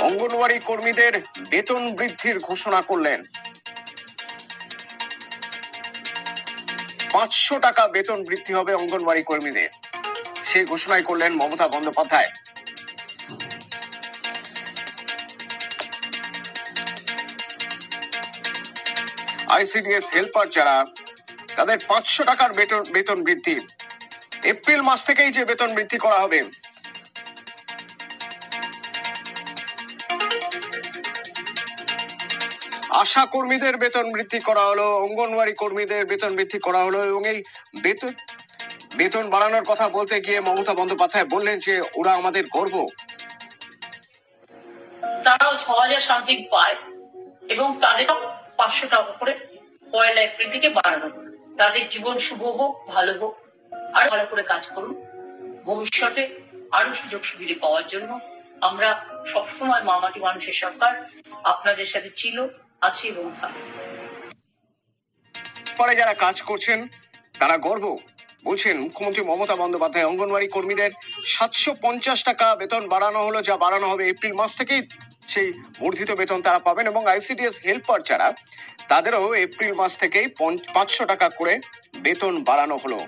অঙ্গনওয়াড়ি কর্মীদের বেতন বৃদ্ধির ঘোষণা করলেন। 500 টাকা বেতন বৃদ্ধি হবে অঙ্গনওয়াড়ি কর্মীদের, সেই ঘোষণাই করলেন মমতা বন্দ্যোপাধ্যায়। আইসিডিএস হেল্পার যারা, তাদের 500 টাকার বেতন বৃদ্ধি, এপ্রিল মাস থেকেই যে বেতন বৃদ্ধি করা হবে। আশা কর্মীদের বেতন বৃদ্ধি করা হলো, অঙ্গনওয়াড়ি কর্মীদের বেতন বৃদ্ধি করা হলো, এবং এই বেতন বাড়ানোর কথা বলতে গিয়ে মমতা বন্দ্যোপাধ্যায় বললেন যে ওরা আমাদের গর্ব। তারাও 6,000 সামথিং পায় এবং তাদেরও 500 টাকা করে 1 এপ্রিল থেকে বাড়ানো। তাদের জীবন শুভ হোক, ভালো হোক, আর ভালো করে কাজ করুন। ভবিষ্যতে আরো সুযোগ সুবিধা পাওয়ার জন্য আমরা সবসময় মামাটি মানুষের সরকার আপনাদের সাথে ছিল, আছে এবং থাকবে। পরে যারা কাজ করছেন তারা গর্ব বলছেন মুখ্যমন্ত্রী মমতা বন্দ্যোপাধ্যায়। অঙ্গনওয়াড়ি কর্মীদের 750 টাকা বেতন বাড়ানো হলো, যা বাড়ানো হবে এপ্রিল মাস থেকেই সেই বর্ধিত বেতন তারা পাবেন। এবং আইসিডিএস হেল্পার যারা, তাদেরও এপ্রিল মাস থেকেই 500 টাকা করে বেতন বাড়ানো হলো।